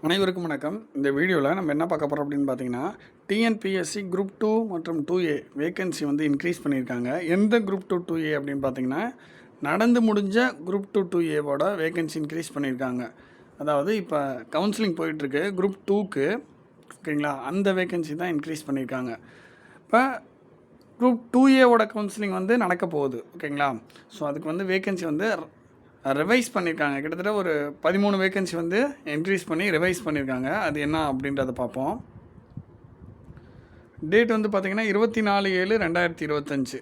அனைவருக்கும் வணக்கம். இந்த வீடியோவில் நம்ம என்ன பார்க்க போகிறோம் அப்படின்னு பார்த்தீங்கன்னா, டிஎன்பிஎஸ்சி குரூப் 2 மற்றும் 2A வேகன்சி வந்து இன்க்ரீஸ் பண்ணியிருக்காங்க. எந்த குரூப் 2 2A அப்படின்னு பார்த்தீங்கன்னா, நடந்து முடிஞ்ச குரூப் 2 2Aவோட வேகன்சி இன்க்ரீஸ் பண்ணியிருக்காங்க. அதாவது இப்போ கவுன்சிலிங் போயிட்டுருக்கு குரூப் 2க்கு, ஓகேங்களா? அந்த வேகன்சி தான் இன்க்ரீஸ் பண்ணியிருக்காங்க. இப்போ குரூப் 2Aவோட கவுன்சிலிங் வந்து நடக்க போகுது, ஓகேங்களா? ஸோ அதுக்கு வந்து வேகன்சி வந்து ரிவைஸ் பண்ணியிருக்காங்க. கிட்டத்தட்ட ஒரு 13 வேகன்சி வந்து இன்க்ரீஸ் பண்ணி ரிவைஸ் பண்ணியிருக்காங்க. அது என்ன அப்படின்றத பார்ப்போம். டேட் வந்து பார்த்திங்கன்னா 24/7/2025.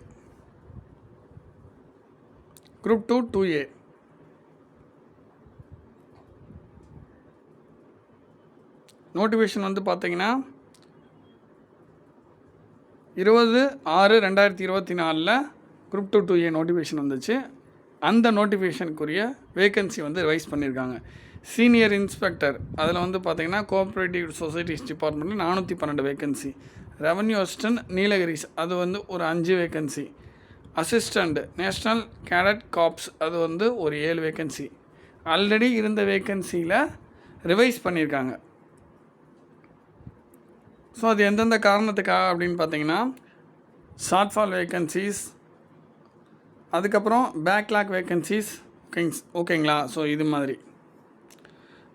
Group 2 2A. நோட்டிஃபிகேஷன் வந்து பார்த்திங்கன்னா 20/6/2024 குரூப் 2 2A நோட்டிஃபிகேஷன் வந்துச்சு. அந்த நோட்டிஃபிகேஷனுக்குரிய வேகன்சி வந்து ரிவைஸ் பண்ணியிருக்காங்க. சீனியர் இன்ஸ்பெக்டர் அதில் வந்து பார்த்திங்கன்னா கோஆப்ரேட்டிவ் சொசைட்டிஸ் டிபார்ட்மெண்ட்டில் 412 வேகன்சி. ரெவன்யூ அசிஸ்டன்ட் நீலகிரிஸ் அது வந்து ஒரு 5 vacancy. Assistant national cadet cops அது வந்து ஒரு 7 வேகன்சி. ஆல்ரெடி இருந்த வேகன்சியில் ரிவைஸ் பண்ணியிருக்காங்க. ஸோ அது எந்தெந்த காரணத்துக்காக அப்படின்னு பார்த்தீங்கன்னா, ஷார்ட்ஃபால் வேகன்சிஸ், அதுக்கப்புறம் பேக்லாக் வேகன்சிஸ், ஓகேங்களா? ஸோ இது மாதிரி.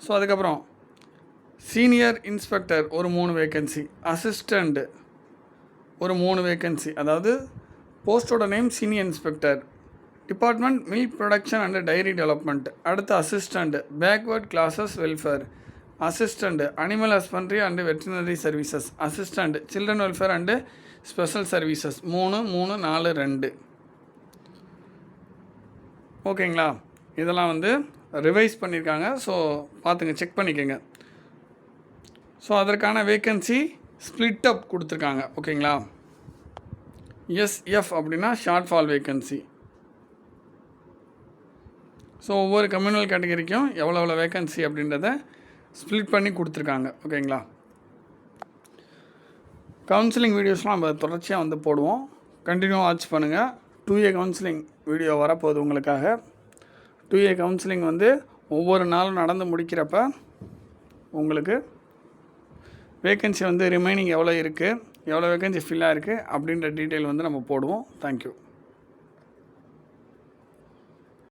ஸோ அதுக்கப்புறம் சீனியர் இன்ஸ்பெக்டர் ஒரு 3 வேகன்சி, அசிஸ்டண்ட் ஒரு 3 வேகன்சி. அதாவது போஸ்டோட name senior inspector, department milk production and dairy development. அடுத்து assistant backward classes welfare, assistant animal husbandry and veterinary services, assistant children welfare and special services. 3 3 4 2. ஓகேங்களா? இதெல்லாம் வந்து revise பண்ணியிருக்காங்க. So பார்த்துங்க, செக் பண்ணிக்கோங்க. ஸோ அதற்கான வேக்கன்சி ஸ்ப்ளிட் அப் கொடுத்துருக்காங்க, ஓகேங்களா? எஸ்எஃப் அப்படின்னா ஷார்ட் ஃபால் வேக்கன்சி. ஸோ ஒவ்வொரு கம்யூனல் கேட்டகரிக்கும் எவ்வளோ வேக்கன்சி அப்படின்றத ஸ்ப்ளிட் பண்ணி கொடுத்துருக்காங்க, ஓகேங்களா? கவுன்சிலிங் வீடியோஸ்லாம் நம்ம தொடர்ச்சியாக வந்து போடுவோம். கண்டினியூ வாட்ச் பண்ணுங்கள். 2A கவுன்சிலிங் வீடியோ வரப்போகுது உங்களுக்காக. 2A கவுன்சிலிங் வந்து ஒவ்வொரு நாளும் நடந்து முடிக்கிறப்ப உங்களுக்கு வேக்கன்சி வந்து ரிமைனிங் எவ்வளோ இருக்குது, எவ்வளோ வேக்கன்சி ஃபில்லாக இருக்குது அப்படின்ற டீட்டெயில் வந்து நம்ம போடுவோம். தேங்க்யூ.